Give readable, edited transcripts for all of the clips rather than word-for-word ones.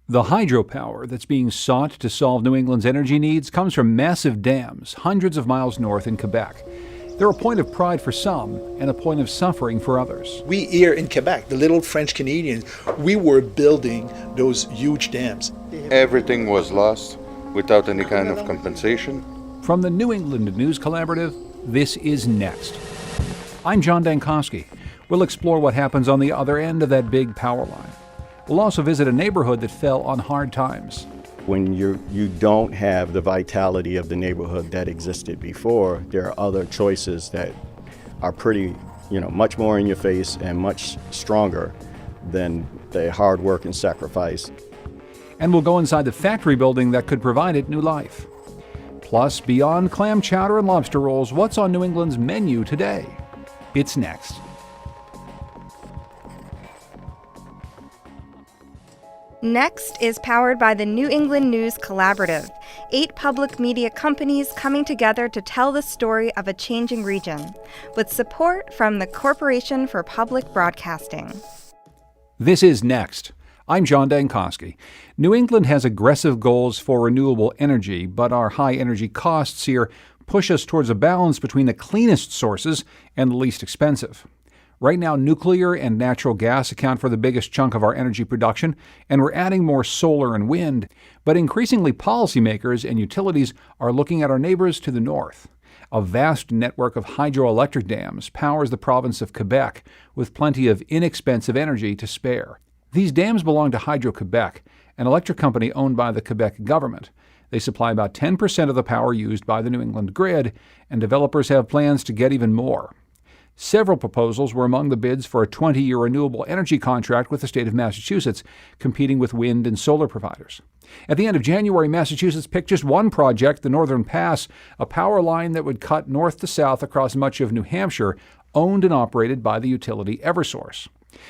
The hydropower that's being sought to solve New England's energy needs comes from massive dams hundreds of miles north in Quebec. They're a point of pride for some and a point of suffering for others. We here in Quebec, the little French Canadians, we were building those huge dams. Everything was lost without any kind of compensation. From the New England News Collaborative, this is Next. I'm John Dankosky. We'll explore what happens on the other end of that big power line. We'll also visit a neighborhood that fell on hard times. When you don't have the vitality of the neighborhood that existed before, there are other choices that are pretty, much more in your face and much stronger than the hard work and sacrifice. And we'll go inside the factory building that could provide it new life. Plus, beyond clam chowder and lobster rolls, what's on New England's menu today? It's next. Next is powered by the New England News Collaborative, 8 public media companies coming together to tell the story of a changing region, with support from the Corporation for Public Broadcasting. This is Next. I'm John Dankosky. New England has aggressive goals for renewable energy, but our high energy costs here push us towards a balance between the cleanest sources and the least expensive. Right now, nuclear and natural gas account for the biggest chunk of our energy production, and we're adding more solar and wind. But increasingly, policymakers and utilities are looking at our neighbors to the north. A vast network of hydroelectric dams powers the province of Quebec, with plenty of inexpensive energy to spare. These dams belong to Hydro-Quebec, an electric company owned by the Quebec government. They supply about 10% of the power used by the New England grid, and developers have plans to get even more. Several proposals were among the bids for a 20-year renewable energy contract with the state of Massachusetts, competing with wind and solar providers. At the end of January, Massachusetts picked just one project, the Northern Pass, a power line that would cut north to south across much of New Hampshire, owned and operated by the utility Eversource.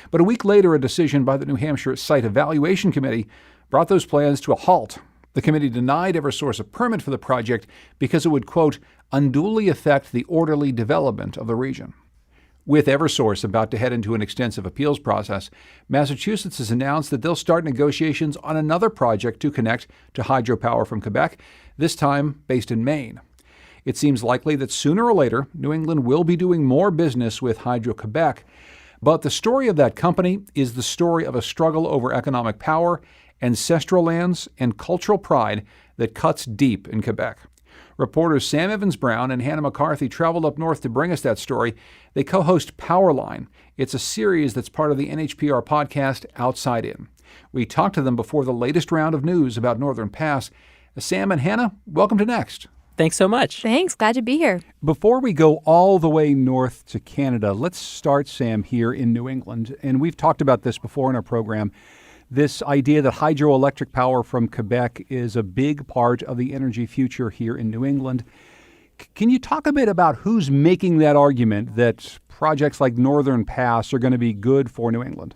But a week later, a decision by the New Hampshire Site Evaluation Committee brought those plans to a halt. The committee denied Eversource a permit for the project because it would, quote, unduly affect the orderly development of the region. With Eversource about to head into an extensive appeals process, Massachusetts has announced that they'll start negotiations on another project to connect to hydropower from Quebec, this time based in Maine. It seems likely that sooner or later, New England will be doing more business with Hydro-Quebec, but the story of that company is the story of a struggle over economic power, ancestral lands, and cultural pride that cuts deep in Quebec. Reporters Sam Evans-Brown and Hannah McCarthy traveled up north to bring us that story. They co-host Powerline. It's a series that's part of the NHPR podcast Outside In. We talked to them before the latest round of news about Northern Pass. Sam and Hannah, welcome to Next. Thanks so much. Thanks. Glad to be here. Before we go all the way north to Canada, let's start, Sam, here in New England. And we've talked about this before in our program. This idea that hydroelectric power from Quebec is a big part of the energy future here in New England. Can you talk a bit about who's making that argument that projects like Northern Pass are going to be good for New England?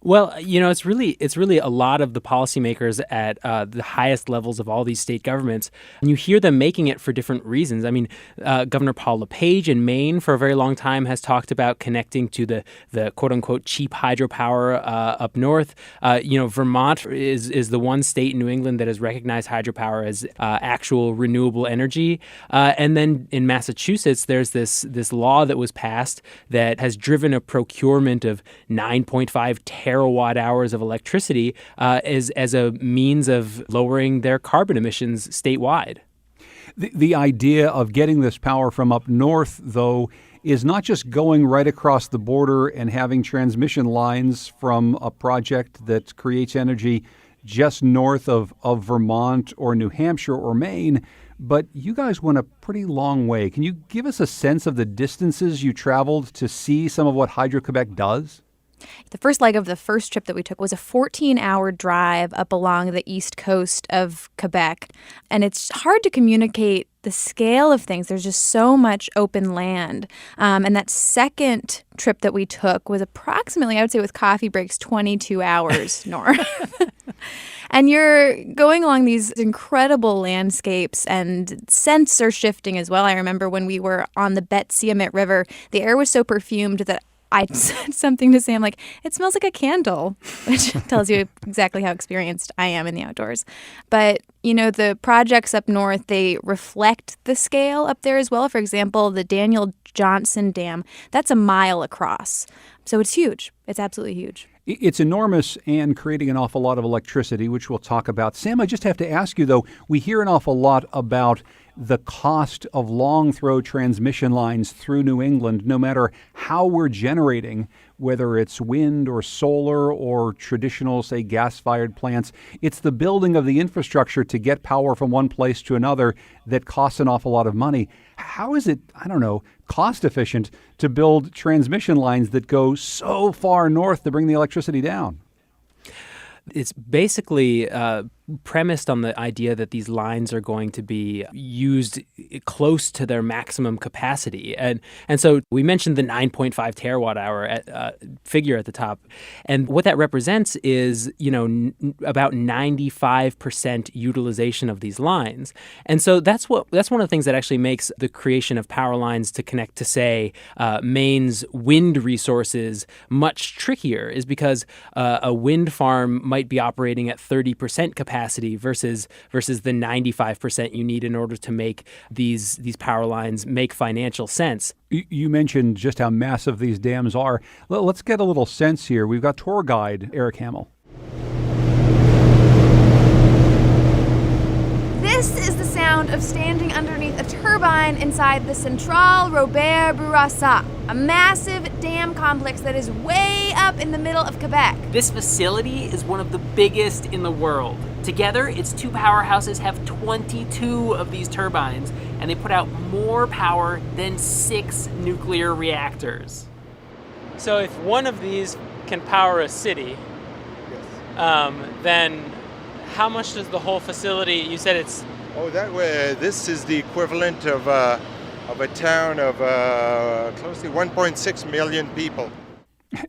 Well, it's really a lot of the policymakers at the highest levels of all these state governments, and you hear them making it for different reasons. I mean, Governor Paul LePage in Maine for a very long time has talked about connecting to the quote unquote cheap hydropower up north. Vermont is the one state in New England that has recognized hydropower as actual renewable energy. And then in Massachusetts, there's this law that was passed that has driven a procurement of 9.5 terawatt hours of electricity as a means of lowering their carbon emissions statewide. The idea of getting this power from up north, though, is not just going right across the border and having transmission lines from a project that creates energy just north of Vermont or New Hampshire or Maine, but you guys went a pretty long way. Can you give us a sense of the distances you traveled to see some of what Hydro-Quebec does? The first leg of the first trip that we took was a 14-hour drive up along the east coast of Quebec. And it's hard to communicate the scale of things. There's just so much open land. And that second trip that we took was approximately, I would say with coffee breaks, 22 hours north. And you're going along these incredible landscapes, and scents are shifting as well. I remember when we were on the Betsiemit River, the air was so perfumed that I said something to Sam like, it smells like a candle, which tells you exactly how experienced I am in the outdoors. But, the projects up north, they reflect the scale up there as well. For example, the Daniel Johnson Dam, that's a mile across. So it's huge. It's absolutely huge. It's enormous and creating an awful lot of electricity, which we'll talk about. Sam, I just have to ask you, though, we hear an awful lot about the cost of long-throw transmission lines through New England, no matter how we're generating, whether it's wind or solar or traditional, say, gas-fired plants. It's the building of the infrastructure to get power from one place to another that costs an awful lot of money. How is it, cost efficient to build transmission lines that go so far north to bring the electricity down? It's basically premised on the idea that these lines are going to be used close to their maximum capacity. And so we mentioned the 9.5 terawatt hour figure at the top. And what that represents is, about 95% utilization of these lines. And so that's one of the things that actually makes the creation of power lines to connect to, say, Maine's wind resources much trickier, is because a wind farm might be operating at 30% capacity versus the 95% you need in order to make these power lines make financial sense. You mentioned just how massive these dams are. Let's get a little sense here. We've got tour guide Eric Hamill. This is the sound of standing underneath a turbine inside the Centrale Robert Bourassa, a massive dam complex that is way up in the middle of Quebec. This facility is one of the biggest in the world. Together, its two powerhouses have 22 of these turbines, and they put out more power than 6 nuclear reactors. So if one of these can power a city, then how much does the whole facility, you said it's... Oh, that way, this is the equivalent of a town of close to 1.6 million people.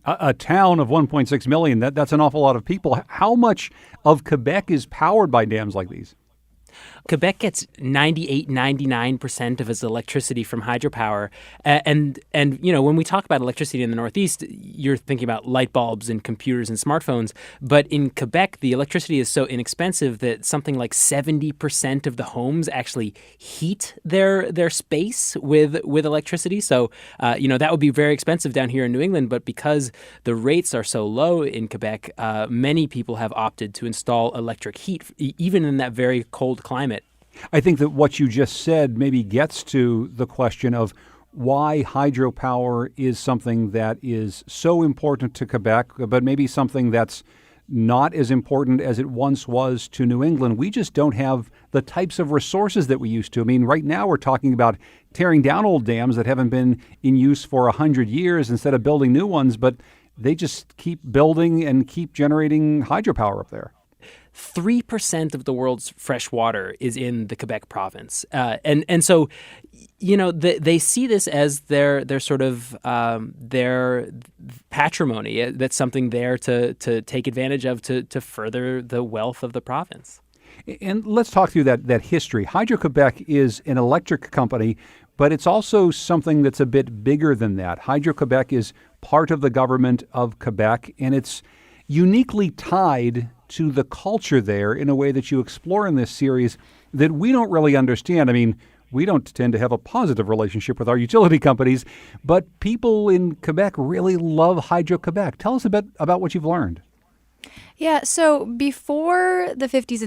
A town of 1.6 million, that's an awful lot of people. How much of Quebec is powered by dams like these? Quebec gets 99% of its electricity from hydropower. And when we talk about electricity in the Northeast, you're thinking about light bulbs and computers and smartphones. But in Quebec, the electricity is so inexpensive that something like 70% of the homes actually heat their space with electricity. So, that would be very expensive down here in New England. But because the rates are so low in Quebec, many people have opted to install electric heat, even in that very cold climate. I think that what you just said maybe gets to the question of why hydropower is something that is so important to Quebec, but maybe something that's not as important as it once was to New England. We just don't have the types of resources that we used to. I mean, right now we're talking about tearing down old dams that haven't been in use for 100 years instead of building new ones, but they just keep building and keep generating hydropower up there. 3% of the world's fresh water is in the Quebec province. And so, they see this as their sort of their patrimony. That's something there to take advantage of to further the wealth of the province. And let's talk through that history. Hydro-Quebec is an electric company, but it's also something that's a bit bigger than that. Hydro-Quebec is part of the government of Quebec, and it's uniquely tied to the culture there in a way that you explore in this series that we don't really understand. I mean, we don't tend to have a positive relationship with our utility companies, but people in Quebec really love Hydro-Quebec. Tell us a bit about what you've learned. Yeah, so before the 1950s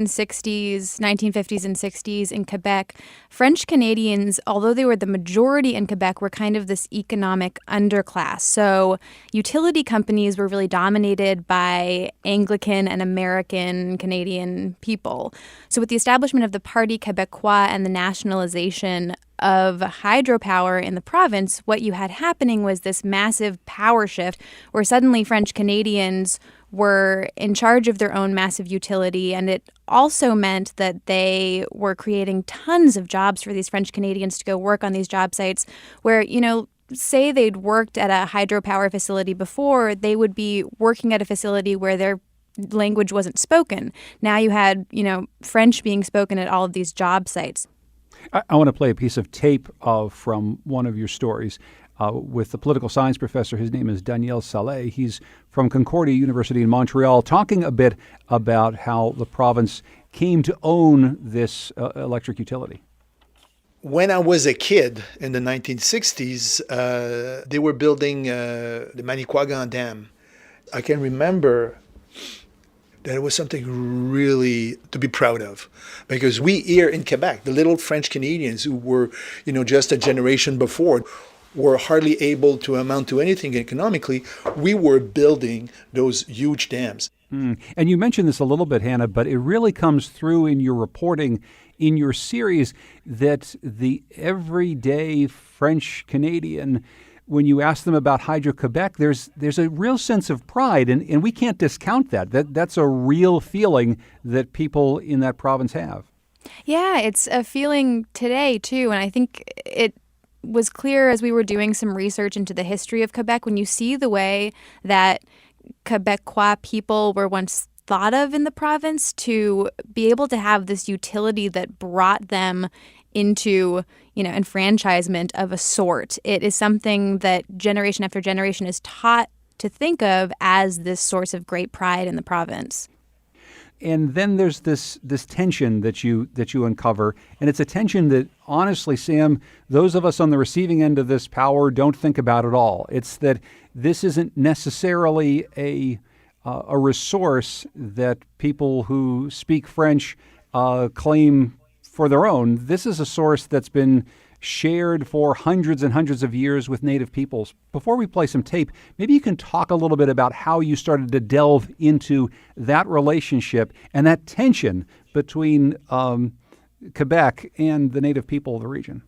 and 60s in Quebec, French Canadians, although they were the majority in Quebec, were kind of this economic underclass. So utility companies were really dominated by Anglican and American Canadian people. So with the establishment of the Parti Québécois and the nationalization of hydropower in the province, what you had happening was this massive power shift where suddenly French Canadians were in charge of their own massive utility, and it also meant that they were creating tons of jobs for these French Canadians to go work on these job sites where, say they'd worked at a hydropower facility before, they would be working at a facility where their language wasn't spoken. Now you had, French being spoken at all of these job sites. I want to play a piece of tape from one of your stories. with the political science professor. His name is Daniel Saleh. He's from Concordia University in Montreal, talking a bit about how the province came to own this electric utility. When I was a kid in the 1960s, they were building the Manicouagan Dam. I can remember that it was something really to be proud of, because we here in Quebec, the little French Canadians who were, just a generation before, were hardly able to amount to anything economically. We were building those huge dams. And you mentioned this a little bit, Hannah, but it really comes through in your reporting in your series that the everyday French Canadian, when you ask them about Hydro-Quebec, there's a real sense of pride, and we can't discount that. That's a real feeling that people in that province have. Yeah, it's a feeling today, too, and I think it was clear as we were doing some research into the history of Quebec, when you see the way that Quebecois people were once thought of in the province, to be able to have this utility that brought them into, enfranchisement of a sort. It is something that generation after generation is taught to think of as this source of great pride in the province. And then there's this tension that you uncover, and it's a tension that, honestly, Sam, those of us on the receiving end of this power don't think about at all. It's that this isn't necessarily a resource that people who speak French claim for their own. This is a source that's been shared for hundreds and hundreds of years with Native peoples. Before we play some tape, maybe you can talk a little bit about how you started to delve into that relationship and that tension between Quebec and the Native people of the region.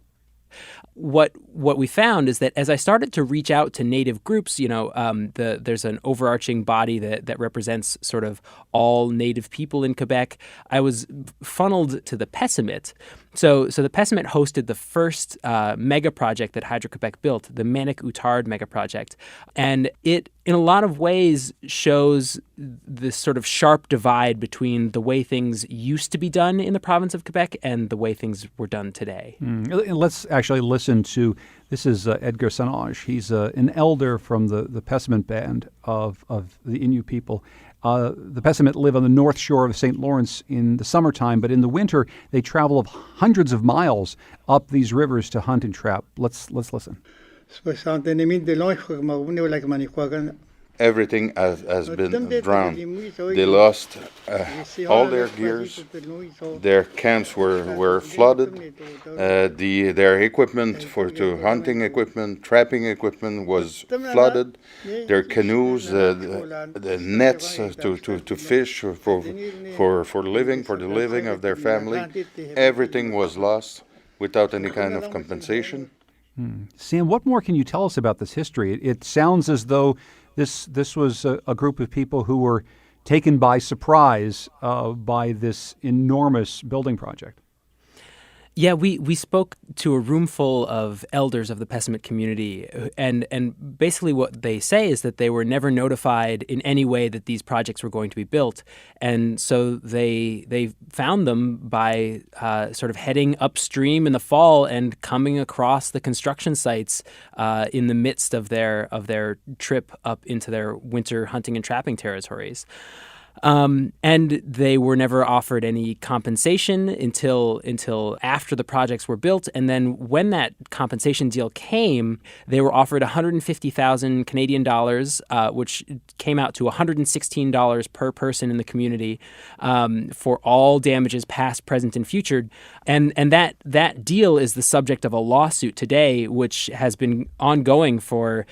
What we found is that as I started to reach out to Native groups, there's an overarching body that represents sort of all Native people in Quebec. I was funneled to the Pessamit. So the Pessamit hosted the first mega project that Hydro-Quebec built, the Manicoucagan mega project. And it, in a lot of ways, shows this sort of sharp divide between the way things used to be done in the province of Quebec and the way things were done today. Let's actually listen to, this is Edgar Sanage. He's an elder from the Pessamit band of the Innu people. The Pessamit live on the north shore of the St. Lawrence in the summertime, but in the winter they travel hundreds of miles up these rivers to hunt and trap. Let's listen. Everything has been drowned. They lost all their gears. Their camps were flooded. Their equipment to hunting equipment, trapping equipment was flooded. Their canoes, the nets to fish for the living of their family, everything was lost without any kind of compensation. Sam, what more can you tell us about this history? It sounds as though this was a group of people who were taken by surprise by this enormous building project. Yeah, we spoke to a room full of elders of the Pessamit community, and basically what they say is that they were never notified in any way that these projects were going to be built, and so they found them by sort of heading upstream in the fall and coming across the construction sites in the midst of their trip up into their winter hunting and trapping territories. And they were never offered any compensation until after the projects were built. And then when that compensation deal came, they were offered 150,000 Canadian dollars, which came out to $116 per person in the community for all damages past, present, and future. And that deal is the subject of a lawsuit today, which has been ongoing for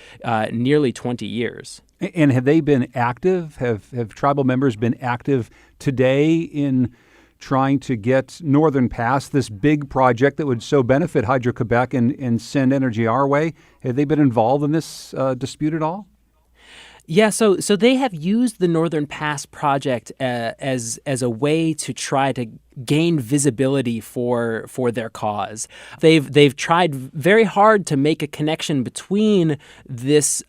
nearly 20 years. And have they been active? Have tribal members been active today in trying to get Northern Pass, this big project that would so benefit Hydro-Quebec and send energy our way? Have they been involved in this dispute at all? Yeah, so they have used the Northern Pass project as a way to try to gain visibility for their cause. They've tried very hard to make a connection between this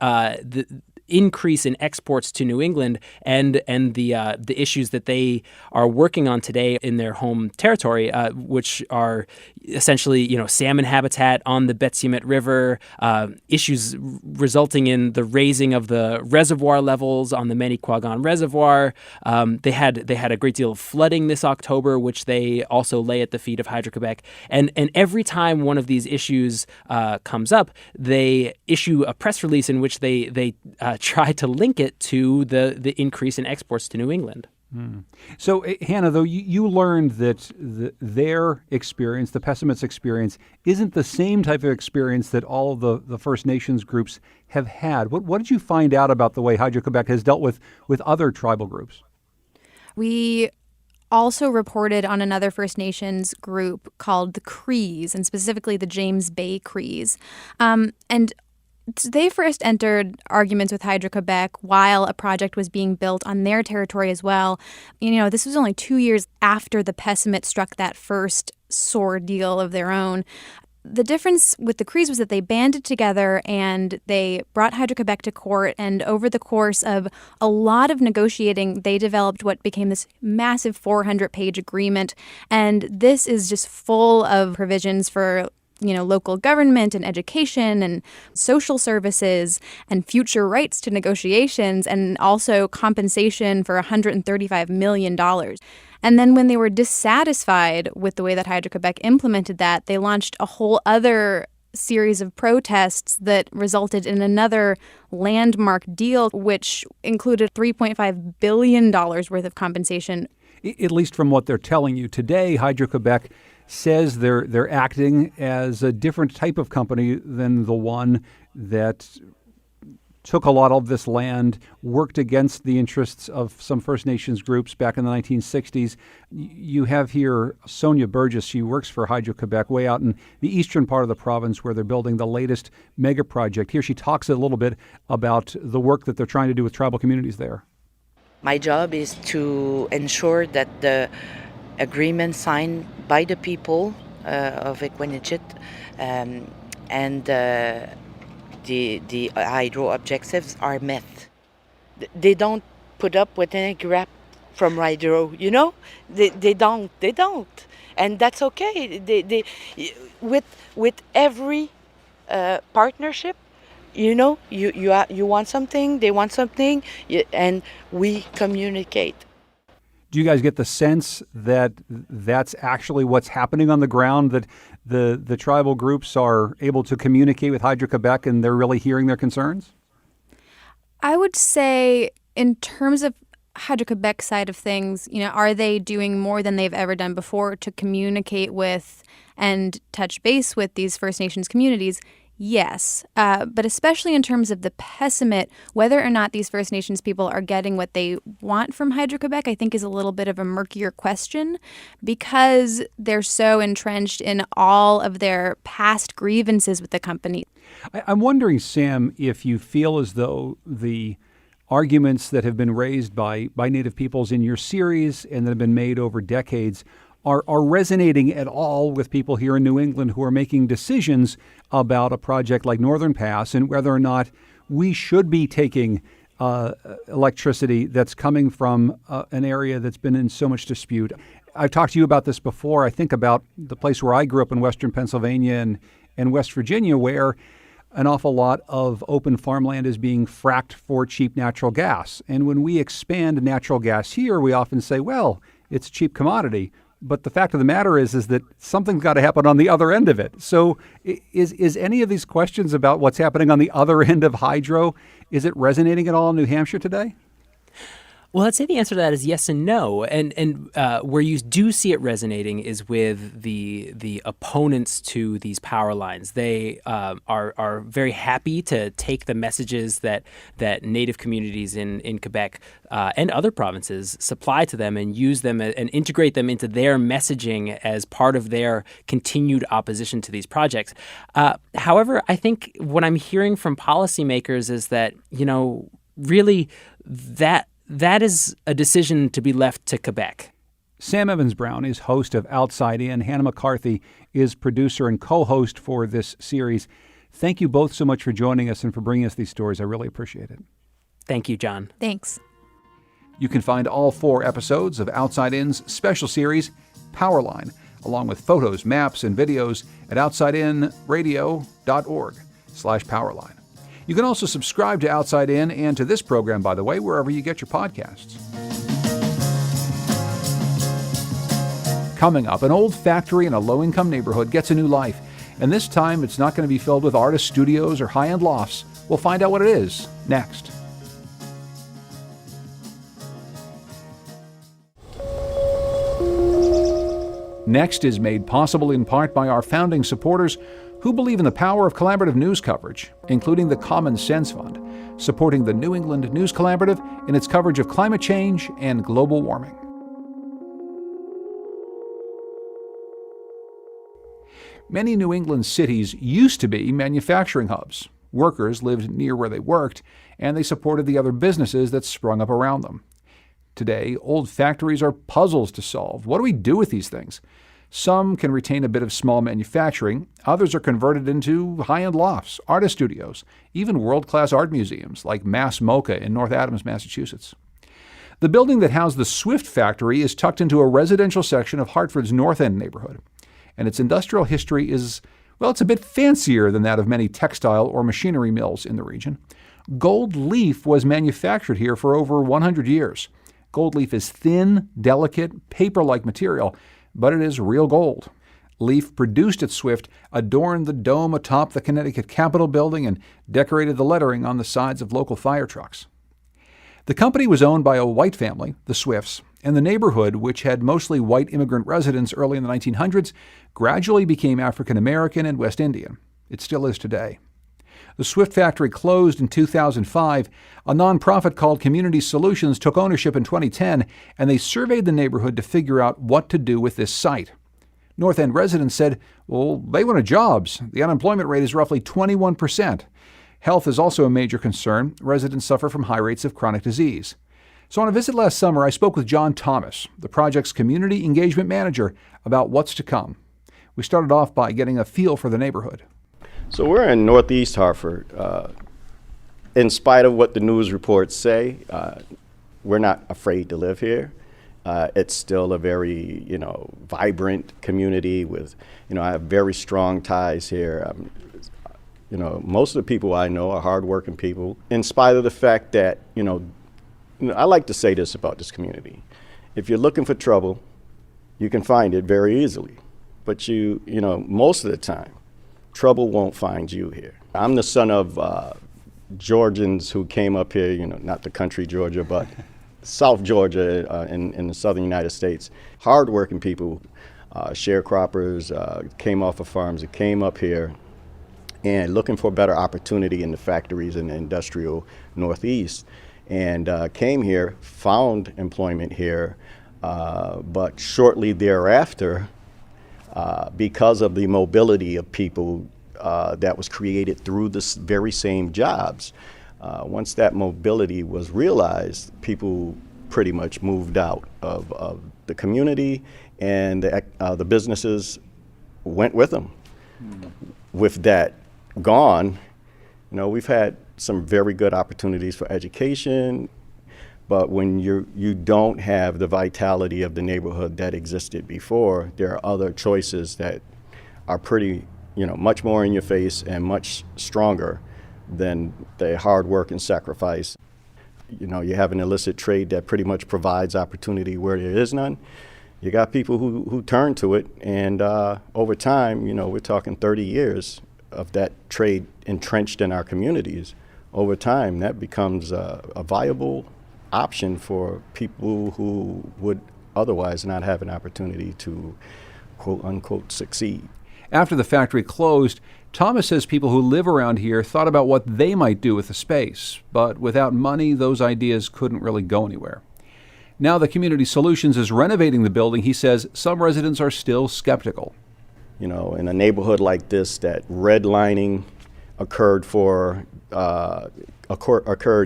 increase in exports to New England and the issues that they are working on today in their home territory, which are essentially salmon habitat on the Betsiement River, issues resulting in the raising of the reservoir levels on the Manicoucagan Reservoir. They had a great deal of flooding this October, which they also lay at the feet of Hydro-Quebec. And every time one of these issues comes up, they issue a press release in which they try to link it to the increase in exports to New England. So, Hannah, though, you learned that their experience, the Pessimist's experience, isn't the same type of experience that all of the First Nations groups have had. What did you find out about the way Hydro-Quebec has dealt with other tribal groups? We also reported on another First Nations group called the Crees, and specifically the James Bay Crees. And they first entered arguments with Hydro-Quebec while a project was being built on their territory as well. This was only 2 years after the Pessimist struck that first sore deal of their own. The difference with the Crees was that they banded together and they brought Hydro-Quebec to court, and over the course of a lot of negotiating, they developed what became this massive 400-page agreement. And this is just full of provisions for local government and education and social services and future rights to negotiations, and also compensation for $135 million. And then when they were dissatisfied with the way that Hydro-Quebec implemented that, they launched a whole other series of protests that resulted in another landmark deal, which included $3.5 billion worth of compensation. At least from what they're telling you today, Hydro-Quebec says they're acting as a different type of company than the one that took a lot of this land, worked against the interests of some First Nations groups back in the 1960s. You have here Sonia Burgess. She works for Hydro-Quebec way out in the eastern part of the province where they're building the latest mega project. Here she talks a little bit about the work that they're trying to do with tribal communities there. My job is to ensure that the agreement signed by the people of Equinetchit and the hydro objectives are met. They don't put up with any crap from hydro, They don't, and that's okay. They with every partnership, you want something, they want something, and we communicate. Do you guys get the sense that that's actually what's happening on the ground, that the tribal groups are able to communicate with Hydro-Quebec and they're really hearing their concerns? I would say in terms of Hydro-Quebec side of things, are they doing more than they've ever done before to communicate with and touch base with these First Nations communities? Yes, but especially in terms of the Pessimist, whether or not these First Nations people are getting what they want from Hydro-Quebec, I think is a little bit of a murkier question because they're so entrenched in all of their past grievances with the company. I'm wondering, Sam, if you feel as though the arguments that have been raised by Native peoples in your series and that have been made over decades are resonating at all with people here in New England who are making decisions about a project like Northern Pass and whether or not we should be taking electricity that's coming from an area that's been in so much dispute. I've talked to you about this before. I think about the place where I grew up in western Pennsylvania and West Virginia, where an awful lot of open farmland is being fracked for cheap natural gas. And when we expand natural gas here, we often say, well, it's a cheap commodity. But the fact of the matter is that something's got to happen on the other end of it. So is any of these questions about what's happening on the other end of hydro, is it resonating at all in New Hampshire today? Well, I'd say the answer to that is yes and no. And where you do see it resonating is with the opponents to these power lines. They are very happy to take the messages that Native communities in Quebec and other provinces supply to them and use them and integrate them into their messaging as part of their continued opposition to these projects. However, I think what I'm hearing from policymakers is that, really that is a decision to be left to Quebec. Sam Evans-Brown is host of Outside In. Hannah McCarthy is producer and co-host for this series. Thank you both so much for joining us and for bringing us these stories. I really appreciate it. Thank you, John. Thanks. You can find all 4 episodes of Outside In's special series, Powerline, along with photos, maps, and videos at outsideinradio.org/Powerline. You can also subscribe to Outside In and to this program, by the way, wherever you get your podcasts. Coming up, an old factory in a low-income neighborhood gets a new life, and this time it's not going to be filled with artist studios or high-end lofts. We'll find out what it is next. Next is made possible in part by our founding supporters who believe in the power of collaborative news coverage, including the Common Sense Fund, supporting the New England News Collaborative in its coverage of climate change and global warming. Many New England cities used to be manufacturing hubs. Workers lived near where they worked, and they supported the other businesses that sprung up around them. Today, old factories are puzzles to solve. What do we do with these things? Some can retain a bit of small manufacturing. Others are converted into high-end lofts, artist studios, even world-class art museums like Mass MoCA in North Adams, Massachusetts. The building that housed the Swift factory is tucked into a residential section of Hartford's North End neighborhood, and its industrial history is, well, it's a bit fancier than that of many textile or machinery mills in the region. Gold leaf was manufactured here for over 100 years. Gold leaf is thin, delicate, paper-like material, but it is real gold. Leaf produced at Swift adorned the dome atop the Connecticut Capitol building and decorated the lettering on the sides of local fire trucks. The company was owned by a white family, the Swifts, and the neighborhood, which had mostly white immigrant residents early in the 1900s, gradually became African American and West Indian. It still is today. The Swift factory closed in 2005. A nonprofit called Community Solutions took ownership in 2010, and they surveyed the neighborhood to figure out what to do with this site. North End residents said, well, they wanted jobs. The unemployment rate is roughly 21%. Health is also a major concern. Residents suffer from high rates of chronic disease. So on a visit last summer, I spoke with John Thomas, the project's community engagement manager, about what's to come. We started off by getting a feel for the neighborhood. So we're in Northeast Hartford. In spite of what the news reports say, we're not afraid to live here. It's still a very, vibrant community with, I have very strong ties here. Most of the people I know are hardworking people. In spite of the fact that, I like to say this about this community. If you're looking for trouble, you can find it very easily. But most of the time, trouble won't find you here. I'm the son of Georgians who came up here, not the country Georgia, but South Georgia in the southern United States. Hardworking people, sharecroppers, came off of farms and came up here and looking for better opportunity in the factories in the industrial Northeast, and came here, found employment here, but shortly thereafter, because of the mobility of people that was created through this very same jobs. Once that mobility was realized, people pretty much moved out of the community, and the businesses went with them. With that gone, we've had some very good opportunities for education, but when you don't have the vitality of the neighborhood that existed before, there are other choices that are pretty, much more in your face and much stronger than the hard work and sacrifice. You have an illicit trade that pretty much provides opportunity where there is none. You got people who turn to it, and over time, we're talking 30 years of that trade entrenched in our communities. Over time, that becomes a viable option for people who would otherwise not have an opportunity to, quote unquote, succeed. After the factory closed, Thomas says people who live around here thought about what they might do with the space, but without money, those ideas couldn't really go anywhere. Now that Community Solutions is renovating the building, he says some residents are still skeptical. In a neighborhood like this, that redlining occurred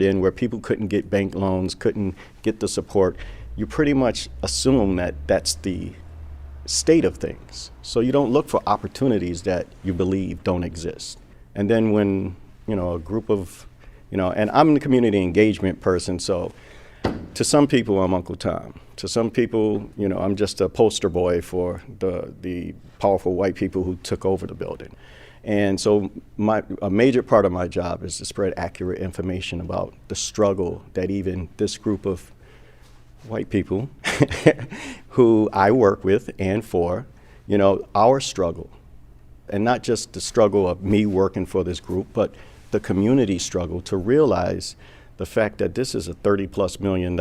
in where people couldn't get bank loans, couldn't get the support, you pretty much assume that that's the state of things. So you don't look for opportunities that you believe don't exist. And then when, a group of And I'm the community engagement person, so to some people, I'm Uncle Tom. To some people, I'm just a poster boy for the powerful white people who took over the building. And so a major part of my job is to spread accurate information about the struggle that even this group of white people who I work with and for, our struggle. And not just the struggle of me working for this group, but the community struggle to realize the fact that this is a $30+ million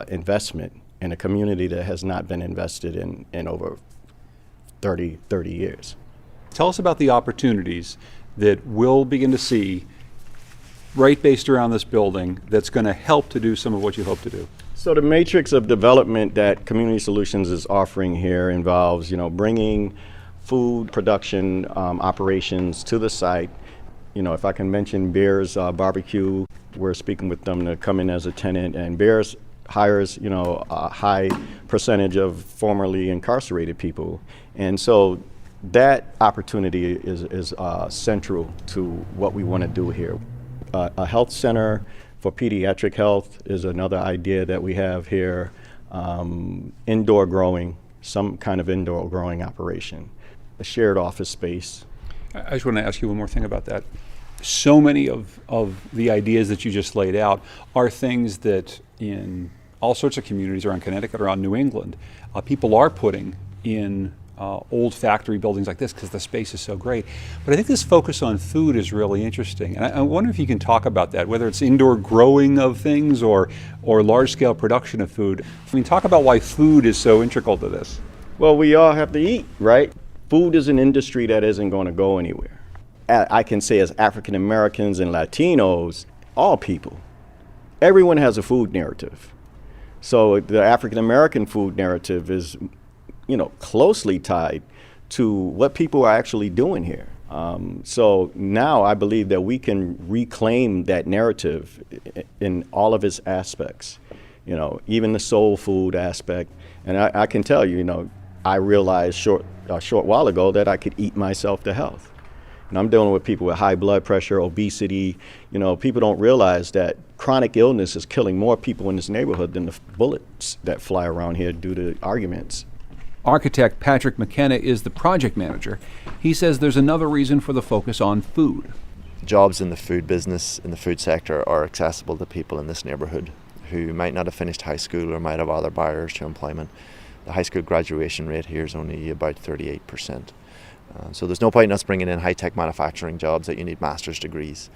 investment in a community that has not been invested in over 30 years. Tell us about the opportunities that we'll begin to see right based around this building that's going to help to do some of what you hope to do. So the matrix of development that Community Solutions is offering here involves, bringing food production operations to the site. If I can mention Bears Barbecue, we're speaking with them to come in as a tenant, and Bears hires, a high percentage of formerly incarcerated people. And so that opportunity is central to what we want to do here. A health center for pediatric health is another idea that we have here. Indoor growing, some kind of indoor growing operation. A shared office space. I just want to ask you one more thing about that. So many of the ideas that you just laid out are things that in all sorts of communities around Connecticut, around New England, people are putting in old factory buildings like this because the space is so great. But I think this focus on food is really interesting. And I wonder if you can talk about that, whether it's indoor growing of things or large-scale production of food. Talk about why food is so integral to this. Well, we all have to eat, right? Food is an industry that isn't going to go anywhere. I can say as African Americans and Latinos, all people, everyone has a food narrative. So the African American food narrative is, closely tied to what people are actually doing here. So now I believe that we can reclaim that narrative in all of its aspects, even the soul food aspect. And I can tell you, I realized a short while ago that I could eat myself to health. And I'm dealing with people with high blood pressure, obesity. People don't realize that chronic illness is killing more people in this neighborhood than the bullets that fly around here due to arguments. Architect Patrick McKenna is the project manager. He says there's another reason for the focus on food. Jobs in the food business, in the food sector, are accessible to people in this neighborhood who might not have finished high school or might have other barriers to employment. The high school graduation rate here is only about 38%. So there's no point in us bringing in high-tech manufacturing jobs that you need master's degrees.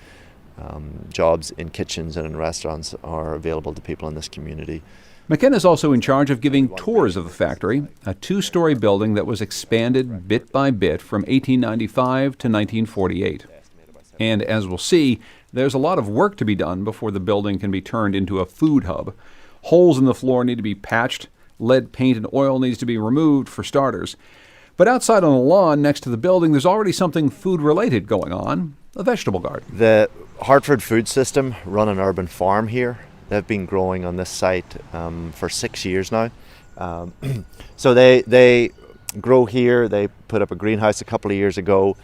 Jobs in kitchens and in restaurants are available to people in this community. McKenna is also in charge of giving tours of the factory, a 2-story building that was expanded bit by bit from 1895 to 1948. And as we'll see, there's a lot of work to be done before the building can be turned into a food hub. Holes in the floor need to be patched, lead paint and oil needs to be removed for starters. But outside on the lawn next to the building, there's already something food-related going on, a vegetable garden. The Hartford food system run an urban farm here. They've been growing on this site for 6 years now. So they grow here. They put up a greenhouse a couple of years ago,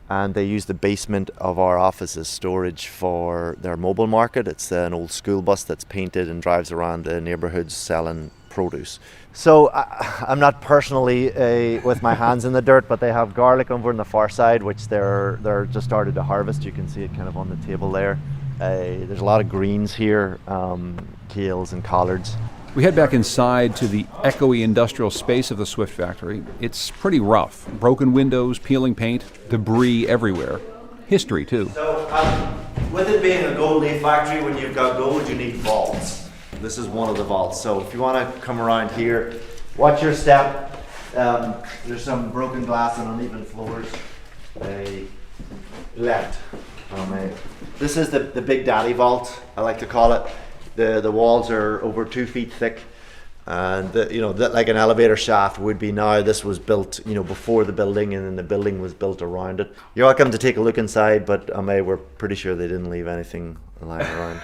and they use the basement of our office as storage for their mobile market. It's an old school bus that's painted and drives around the neighborhoods selling produce. So I'm not personally with my hands in the dirt, but they have garlic over on the far side, which they're just started to harvest. You can see it kind of on the table there. There's a lot of greens here, kales and collards. We head back inside to the echoey industrial space of the Swift factory. It's pretty rough. Broken windows, peeling paint, debris everywhere. History, too. So with it being a gold leaf factory, when you've got gold, you need vaults. This is one of the vaults. So if you want to come around here, watch your step. There's some broken glass and uneven floors. Left. This is the Big Daddy vault, I like to call it. The walls are over 2 feet thick, and like an elevator shaft would be now. This was built, before the building, and then the building was built around it. You're welcome to take a look inside, but we're pretty sure they didn't leave anything lying around.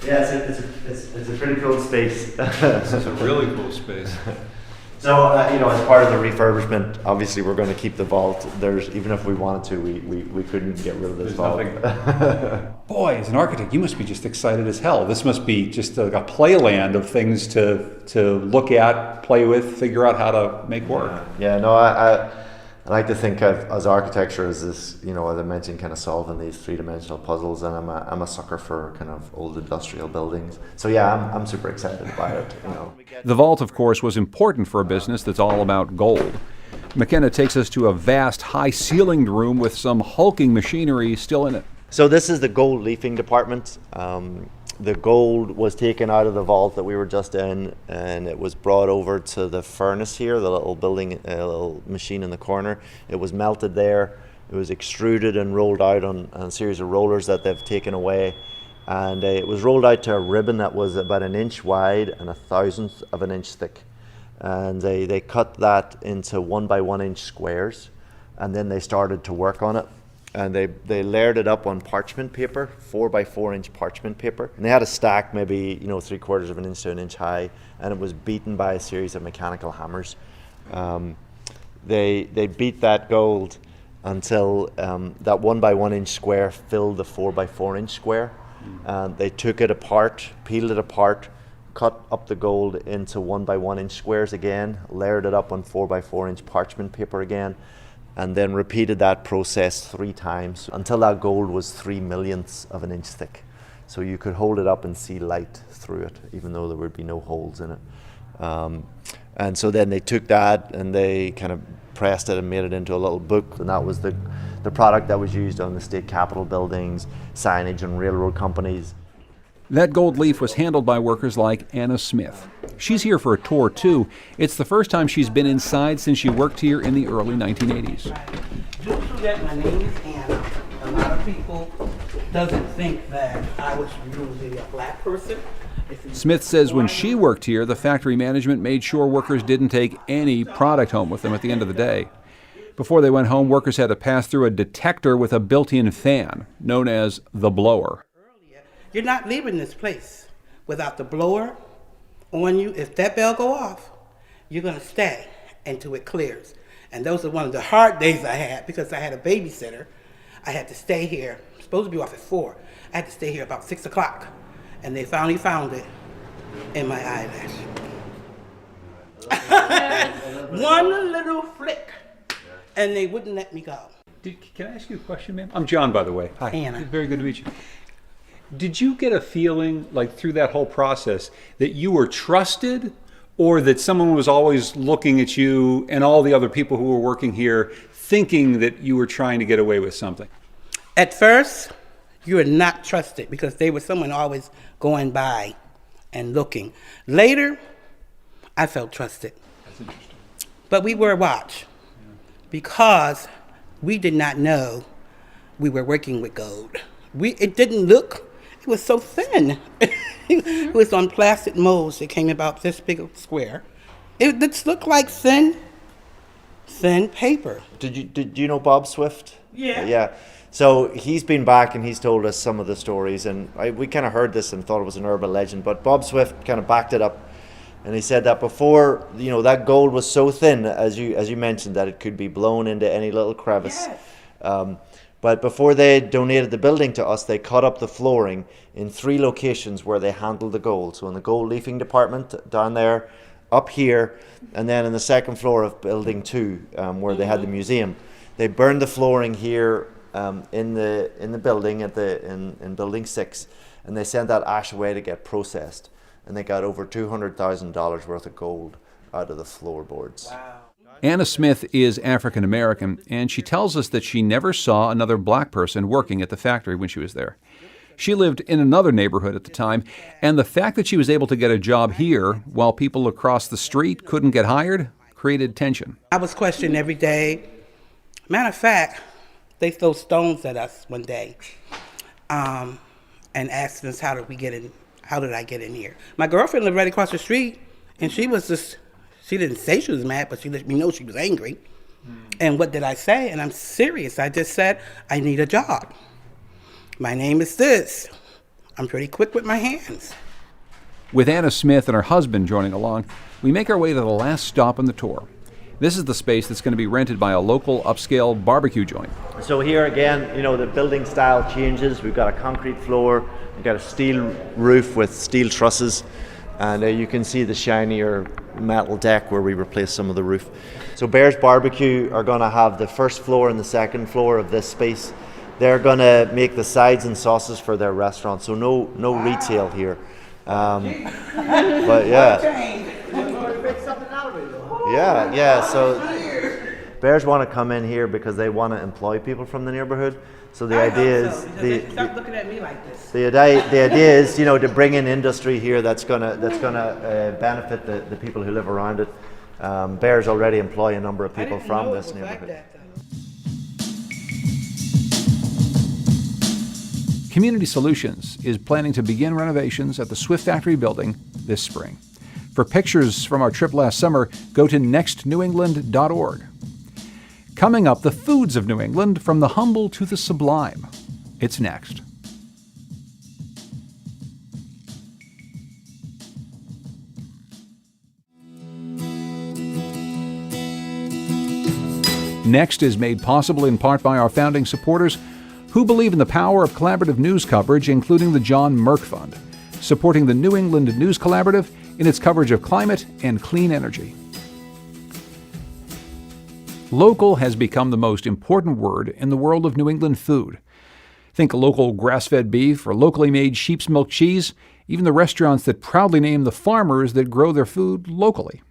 Yeah, it's a pretty cool space. This is a really cool space. So, as part of the refurbishment, obviously we're going to keep the vault. Even if we wanted to, we couldn't get rid of this vault. Boy, as an architect, you must be just excited as hell. This must be just like a playland of things to look at, play with, figure out how to make work. Yeah, no, I like to think of as architecture as this, as I mentioned, kind of solving these three-dimensional puzzles, and I'm a sucker for kind of old industrial buildings. So yeah, I'm super excited about it. The vault, of course, was important for a business that's all about gold. McKenna takes us to a vast, high-ceilinged room with some hulking machinery still in it. So this is the gold leafing department. The gold was taken out of the vault that we were just in, and it was brought over to the furnace here, the little building, little machine in the corner. It was melted there. It was extruded and rolled out on a series of rollers that they've taken away. And it was rolled out to a ribbon that was about 1 inch wide and 1/1000th of an inch thick. And they cut that into 1 by 1 inch squares, and then they started to work on it. And they layered it up on parchment paper, 4 by 4 inch parchment paper. And they had a stack maybe 3/4 of an inch to 1 inch high, and it was beaten by a series of mechanical hammers. They beat that gold until that 1 by 1 inch square filled the 4 by 4 inch square. And they took it apart, peeled it apart, cut up the gold into 1 by 1 inch squares again, layered it up on 4 by 4 inch parchment paper again, and then repeated that process 3 times until that gold was 3/millionths of an inch thick. So you could hold it up and see light through it, even though there would be no holes in it. And so then they took that and they kind of pressed it and made it into a little book, and that was the product that was used on the state capitol buildings, signage and railroad companies. That gold leaf was handled by workers like Anna Smith. She's here for a tour, too. It's the first time she's been inside since she worked here in the early 1980s. Just forget my name is Anna. A lot of people doesn't think that I was usually a black person. Smith says when she worked here, the factory management made sure workers didn't take any product home with them at the end of the day. Before they went home, workers had to pass through a detector with a built-in fan, known as the blower. You're not leaving this place without the blower on you. If that bell go off, you're going to stay until it clears. And those are one of the hard days I had because I had a babysitter. I had to stay here. I'm supposed to be off at 4. I had to stay here about 6 o'clock. And they finally found it in my eyelash. One little flick. And they wouldn't let me go. Can I ask you a question, ma'am? I'm John, by the way. Hi. Anna. Very good to meet you. Did you get a feeling, like through that whole process, that you were trusted, or that someone was always looking at you and all the other people who were working here thinking that you were trying to get away with something? At first, you were not trusted because there was someone always going by and looking. Later, I felt trusted. That's interesting. But we were watched because we did not know we were working with gold. It didn't look. It was so thin. It was on plastic molds that came about this big a square. It just looked like thin paper. Did you know Bob Swift? Yeah. Yeah. So he's been back and he's told us some of the stories, and we kind of heard this and thought it was an urban legend, but Bob Swift kind of backed it up, and he said that before, that gold was so thin, as you mentioned, that it could be blown into any little crevice. Yes. But before they donated the building to us, they cut up the flooring in 3 locations where they handled the gold. So in the gold leafing department down there, up here, and then in the second floor of building 2, where they had the museum. They burned the flooring here in the building in building 6, and they sent that ash away to get processed, and they got over $200,000 worth of gold out of the floorboards. Wow. Anna Smith is African American, and she tells us that she never saw another black person working at the factory when she was there. She lived in another neighborhood at the time, and the fact that she was able to get a job here while people across the street couldn't get hired created tension. I was questioned every day. Matter of fact, they threw stones at us one day and asked us how did I get in here. My girlfriend lived right across the street, and she didn't say she was mad, but she let me know she was angry. And what did I say? And I'm serious. I just said, I need a job. My name is this. I'm pretty quick with my hands. With Anna Smith and her husband joining along, we make our way to the last stop on the tour. This is the space that's going to be rented by a local upscale barbecue joint. So here again, the building style changes. We've got a concrete floor, we've got a steel roof with steel trusses, and you can see the shinier metal deck where we replaced some of the roof. So Bear's Barbecue are going to have the first floor and the second floor of this space. They're going to make the sides and sauces for their restaurant, so no retail here. But yeah. So Bears want to come in here because they want to employ people from the neighborhood. So the idea is stop looking at me like this. The idea is to bring in industry here that's gonna benefit the people who live around it. Bears already employ a number of people from this neighborhood. Community Solutions is planning to begin renovations at the Swift Factory building this spring. For pictures from our trip last summer, go to nextnewengland.org. Coming up, the foods of New England, from the humble to the sublime. It's next. Next is made possible in part by our founding supporters who believe in the power of collaborative news coverage, including the John Merck Fund, supporting the New England News Collaborative in its coverage of climate and clean energy. Local has become the most important word in the world of New England food. Think local grass-fed beef or locally made sheep's milk cheese, even the restaurants that proudly name the farmers that grow their food locally.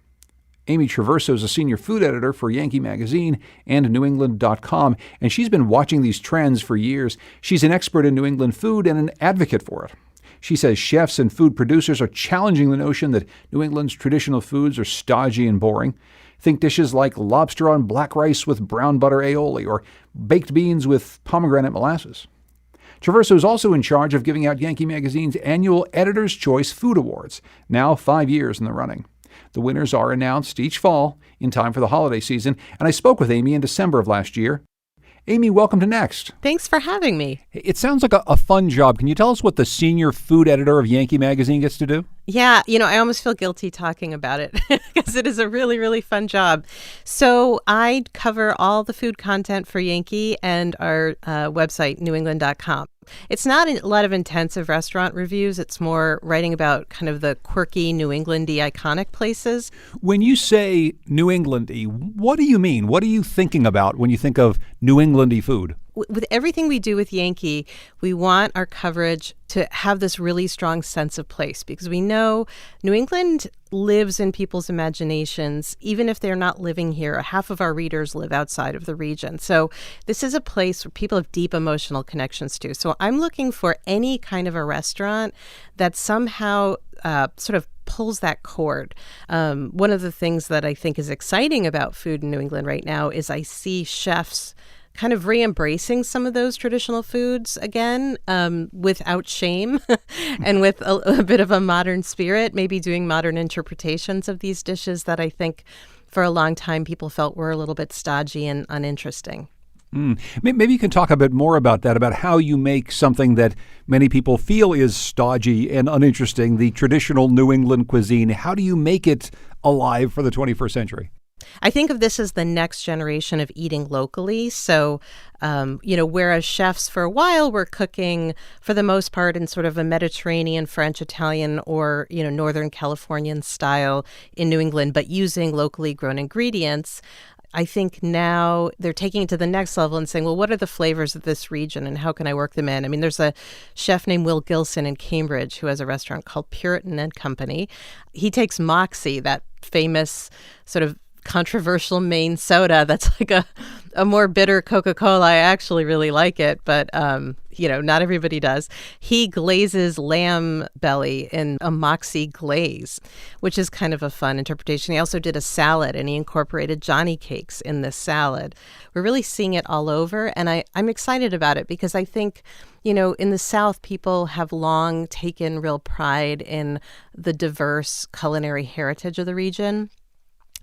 Amy Traverso is a senior food editor for Yankee Magazine and NewEngland.com, and she's been watching these trends for years. She's an expert in New England food and an advocate for it. She says chefs and food producers are challenging the notion that New England's traditional foods are stodgy and boring. Think dishes like lobster on black rice with brown butter aioli or baked beans with pomegranate molasses. Traverso is also in charge of giving out Yankee Magazine's annual Editor's Choice Food Awards, now 5 years in the running. The winners are announced each fall in time for the holiday season, and I spoke with Amy in December of last year. Amy, welcome to Next. Thanks for having me. It sounds like a fun job. Can you tell us what the senior food editor of Yankee Magazine gets to do? Yeah, I almost feel guilty talking about it because it is a really, really fun job. So I cover all the food content for Yankee and our website, newengland.com. It's not a lot of intensive restaurant reviews. It's more writing about kind of the quirky New England-y iconic places. When you say New England-y, what do you mean? What are you thinking about when you think of New England-y food? With everything we do with Yankee, we want our coverage to have this really strong sense of place because we know New England lives in people's imaginations, even if they're not living here. Half of our readers live outside of the region. So this is a place where people have deep emotional connections to. So I'm looking for any kind of a restaurant that somehow sort of pulls that cord. One of the things that I think is exciting about food in New England right now is I see chefs kind of re-embracing some of those traditional foods again, without shame and with a bit of a modern spirit, maybe doing modern interpretations of these dishes that I think for a long time people felt were a little bit stodgy and uninteresting. Maybe you can talk a bit more about that, about how you make something that many people feel is stodgy and uninteresting, the traditional New England cuisine. How do you make it alive for the 21st century? I think of this as the next generation of eating locally. So, whereas chefs for a while were cooking for the most part in sort of a Mediterranean, French, Italian, or, Northern Californian style in New England, but using locally grown ingredients, I think now they're taking it to the next level and saying, well, what are the flavors of this region and how can I work them in? I mean, there's a chef named Will Gilson in Cambridge who has a restaurant called Puritan and Company. He takes Moxie, that famous sort of controversial Maine soda that's like a more bitter Coca-Cola. I actually really like it, but not everybody does. He glazes lamb belly in a Moxie glaze, which is kind of a fun interpretation. He also did a salad and he incorporated Johnny cakes in this salad. We're really seeing it all over, and I'm excited about it because I think in the South, people have long taken real pride in the diverse culinary heritage of the region.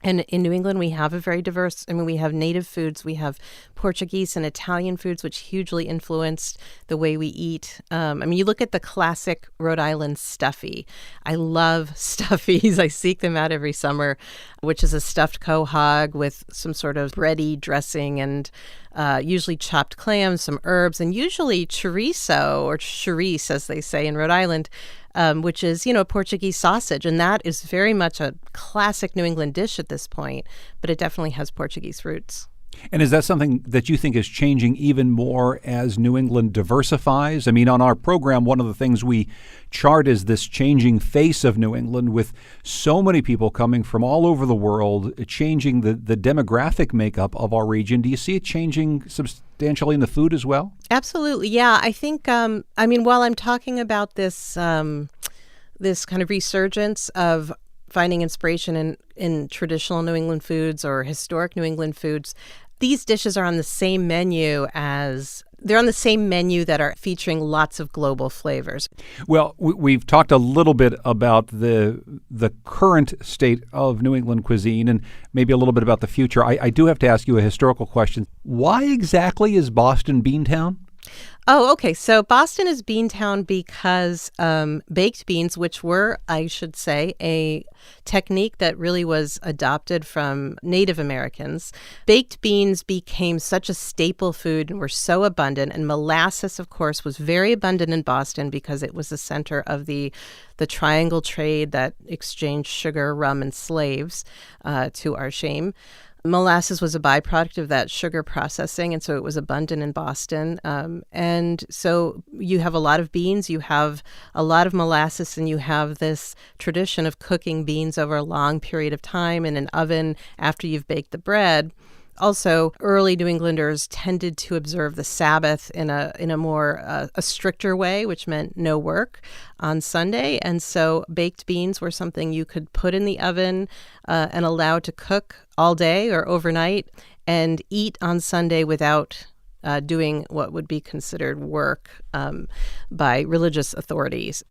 And in New England, we have a very diverse, we have native foods, we have Portuguese and Italian foods, which hugely influenced the way we eat. You look at the classic Rhode Island stuffy. I love stuffies. I seek them out every summer, which is a stuffed quahog with some sort of bready dressing and usually chopped clams, some herbs, and usually chorizo, or chorice, as they say in Rhode Island, which is, a Portuguese sausage. And that is very much a classic New England dish at this point, but it definitely has Portuguese roots. And is that something that you think is changing even more as New England diversifies? On our program, one of the things we chart is this changing face of New England, with so many people coming from all over the world, changing the demographic makeup of our region. Do you see it changing substantially in the food as well? Absolutely. Yeah. I think, while I'm talking about this, this kind of resurgence of finding inspiration in traditional New England foods or historic New England foods, these dishes are on the same menu that are featuring lots of global flavors. Well, we've talked a little bit about the current state of New England cuisine and maybe a little bit about the future. I do have to ask you a historical question. Why exactly is Boston Beantown? Oh, okay. So Boston is Beantown because baked beans, which were, I should say, a technique that really was adopted from Native Americans. Baked beans became such a staple food and were so abundant. And molasses, of course, was very abundant in Boston because it was the center of the triangle trade that exchanged sugar, rum, and slaves, to our shame. Molasses was a byproduct of that sugar processing, and so it was abundant in Boston. And so you have a lot of beans, you have a lot of molasses, and you have this tradition of cooking beans over a long period of time in an oven after you've baked the bread. Also, early New Englanders tended to observe the Sabbath in a more a stricter way, which meant no work on Sunday. And so baked beans were something you could put in the oven and allow to cook all day or overnight and eat on Sunday without doing what would be considered work by religious authorities.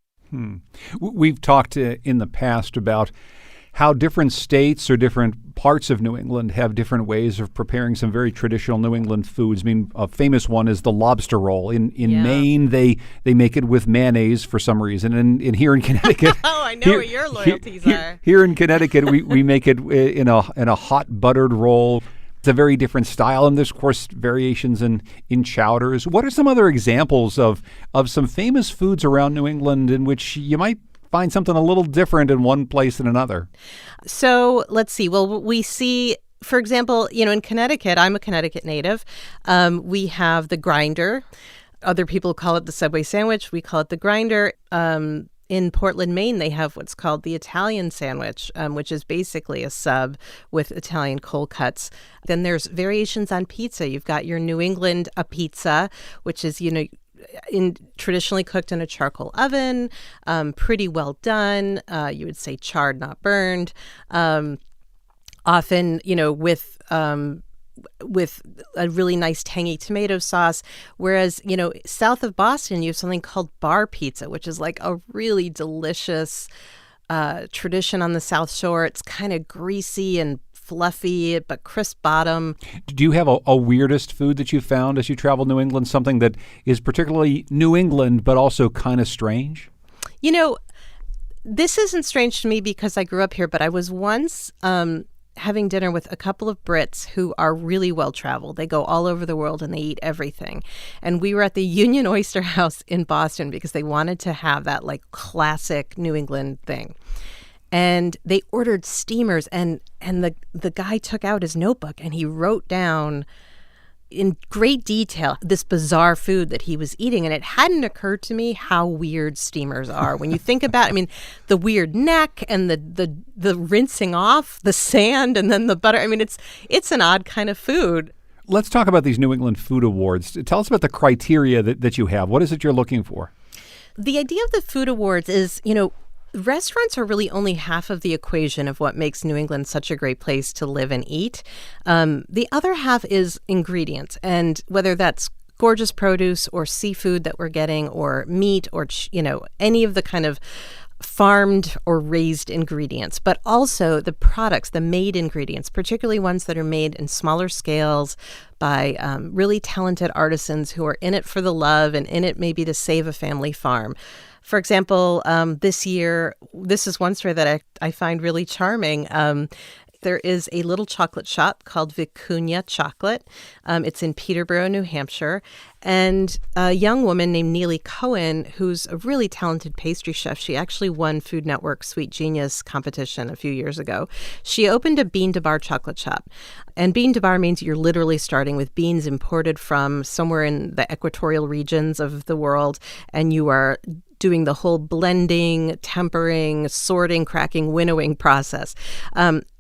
We've talked in the past about how different states or different parts of New England have different ways of preparing some very traditional New England foods. A famous one is the lobster roll. In Maine, they make it with mayonnaise for some reason. And here in Connecticut... Oh, I know what your loyalties are. Here in Connecticut, we make it in a hot buttered roll. It's a very different style, and there's, of course, variations in chowders. What are some other examples of some famous foods around New England in which you might find something a little different in one place than another? So let's see. Well, we see, for example, in Connecticut, I'm a Connecticut native. We have the grinder. Other people call it the Subway sandwich. We call it the grinder. In Portland, Maine, they have what's called the Italian sandwich, which is basically a sub with Italian cold cuts. Then there's variations on pizza. You've got your New England pizza, which is, traditionally cooked in a charcoal oven, pretty well done. You would say charred, not burned. Often, with a really nice tangy tomato sauce. Whereas, south of Boston, you have something called bar pizza, which is like a really delicious tradition on the South Shore. It's kind of greasy and fluffy, but crisp bottom. Do you have a weirdest food that you found as you travel New England, something that is particularly New England, but also kind of strange? This isn't strange to me because I grew up here, but I was once having dinner with a couple of Brits who are really well-traveled. They go all over the world and they eat everything. And we were at the Union Oyster House in Boston because they wanted to have that like classic New England thing. And they ordered steamers, and the guy took out his notebook and he wrote down in great detail this bizarre food that he was eating. And it hadn't occurred to me how weird steamers are. When you think about the weird neck and the rinsing off, the sand, and then the butter. It's an odd kind of food. Let's talk about these New England Food Awards. Tell us about the criteria that you have. What is it you're looking for? The idea of the Food Awards is, restaurants are really only half of the equation of what makes New England such a great place to live and eat. The other half is ingredients, and whether that's gorgeous produce or seafood that we're getting or meat or, any of the kind of farmed or raised ingredients, but also the products, the made ingredients, particularly ones that are made in smaller scales by really talented artisans who are in it for the love and in it maybe to save a family farm. For example, this year, this is one story that I find really charming. There is a little chocolate shop called Vicuña Chocolate. It's in Peterborough, New Hampshire. And a young woman named Neely Cohen, who's a really talented pastry chef, she actually won Food Network's Sweet Genius competition a few years ago. She opened a bean to bar chocolate shop. And bean to bar means you're literally starting with beans imported from somewhere in the equatorial regions of the world, and you are doing the whole blending, tempering, sorting, cracking, winnowing process.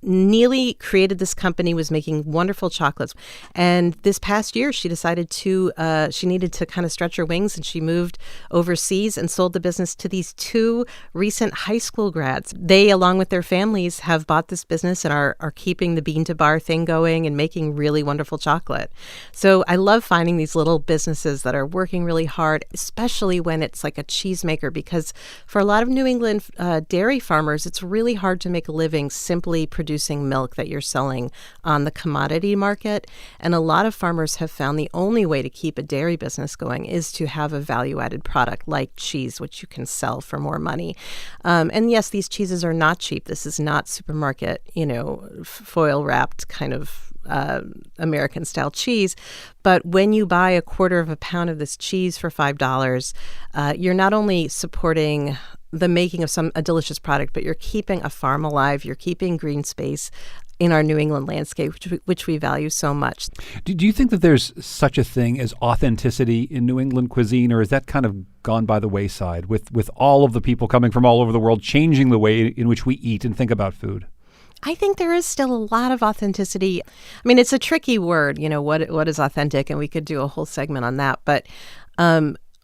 Neely created this company, was making wonderful chocolates. And this past year, she decided she needed to kind of stretch her wings, and she moved overseas and sold the business to these two recent high school grads. They, along with their families, have bought this business and are keeping the bean to bar thing going and making really wonderful chocolate. So I love finding these little businesses that are working really hard, especially when it's like a cheesemaker, because for a lot of New England dairy farmers, it's really hard to make a living simply producing milk that you're selling on the commodity market. And a lot of farmers have found the only way to keep a dairy business going is to have a value-added product like cheese, which you can sell for more money. And yes, these cheeses are not cheap. This is not supermarket, foil-wrapped kind of American-style cheese. But when you buy a quarter of a pound of this cheese for $5, you're not only supporting the making of a delicious product, but you're keeping a farm alive, you're keeping green space in our New England landscape, which we value so much. Do you think that there's such a thing as authenticity in New England cuisine, or is that kind of gone by the wayside with all of the people coming from all over the world changing the way in which we eat and think about food? I think there is still a lot of authenticity. I mean, it's a tricky word, what is authentic, and we could do a whole segment on that. But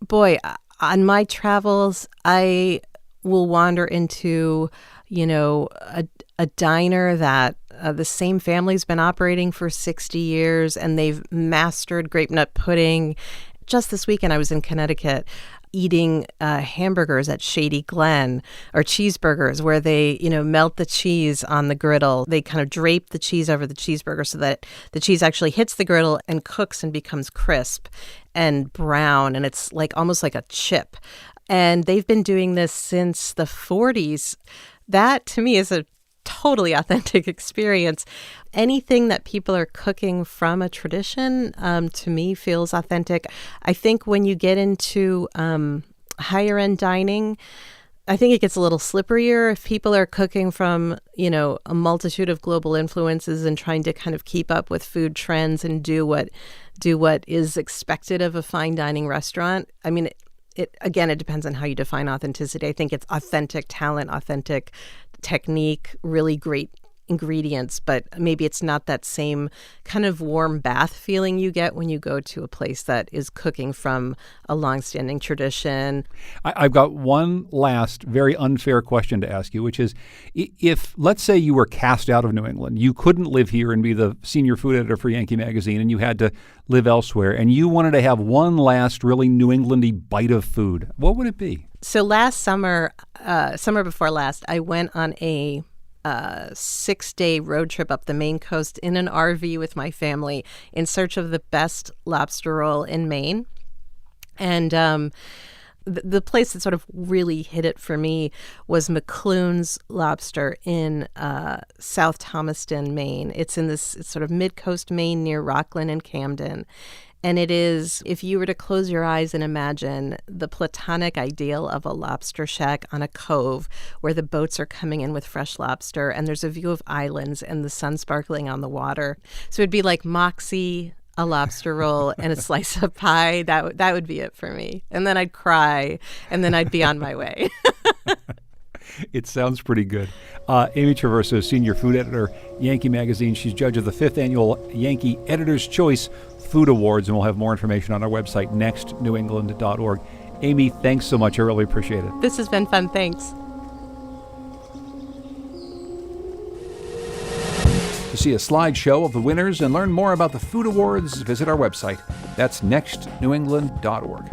boy, on my travels, I will wander into, a diner that the same family's been operating for 60 years, and they've mastered grape nut pudding. Just this weekend, I was in Connecticut eating hamburgers at Shady Glen, or cheeseburgers where they, melt the cheese on the griddle. They kind of drape the cheese over the cheeseburger so that the cheese actually hits the griddle and cooks and becomes crisp and brown, and it's almost like a chip. And they've been doing this since the 40s. That, to me, is a totally authentic experience. Anything that people are cooking from a tradition, to me, feels authentic. I think when you get into higher end dining, I think it gets a little slipperier if people are cooking from, a multitude of global influences and trying to kind of keep up with food trends and do what is expected of a fine dining restaurant. I mean, it depends on how you define authenticity. I think it's authentic talent, authentic technique, really great ingredients, but maybe it's not that same kind of warm bath feeling you get when you go to a place that is cooking from a longstanding tradition. I've got one last very unfair question to ask you, which is, if, let's say, you were cast out of New England, you couldn't live here and be the senior food editor for Yankee Magazine, and you had to live elsewhere, and you wanted to have one last really New England-y bite of food, what would it be? So last summer, summer before last, I went on a 6-day road trip up the Maine coast in an RV with my family in search of the best lobster roll in Maine. And the place that sort of really hit it for me was McClune's Lobster in South Thomaston, Maine. It's sort of mid-coast Maine near Rockland and Camden. And it is, if you were to close your eyes and imagine the platonic ideal of a lobster shack on a cove where the boats are coming in with fresh lobster and there's a view of islands and the sun sparkling on the water. So it'd be like Moxie, a lobster roll, and a slice of pie. That would be it for me. And then I'd cry, and then I'd be on my way. It sounds pretty good. Amy Traverso, senior food editor, Yankee Magazine. She's judge of the 5th annual Yankee Editor's Choice Food Awards, and we'll have more information on our website, nextnewengland.org. Amy, thanks so much. I really appreciate it. This has been fun. Thanks. To see a slideshow of the winners and learn more about the food awards, visit our website. That's nextnewengland.org.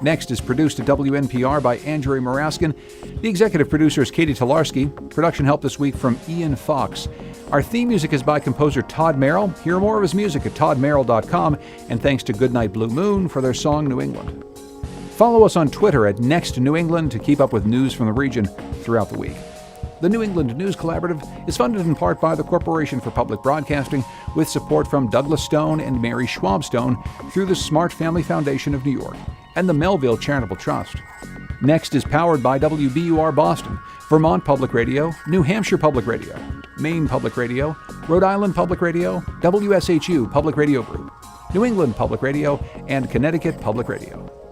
Next is produced at WNPR by Andrew Maraskin. The executive producer is Katie Tolarski. Production help this week from Ian Fox. Our theme music is by composer Todd Merrill. Hear more of his music at toddmerrill.com. And thanks to Goodnight Blue Moon for their song New England. Follow us on Twitter at Next New England to keep up with news from the region throughout the week. The New England News Collaborative is funded in part by the Corporation for Public Broadcasting with support from Douglas Stone and Mary Schwab Stone through the Smart Family Foundation of New York and the Melville Charitable Trust. Next is powered by WBUR Boston, Vermont Public Radio, New Hampshire Public Radio, Maine Public Radio, Rhode Island Public Radio, WSHU Public Radio Group, New England Public Radio, and Connecticut Public Radio.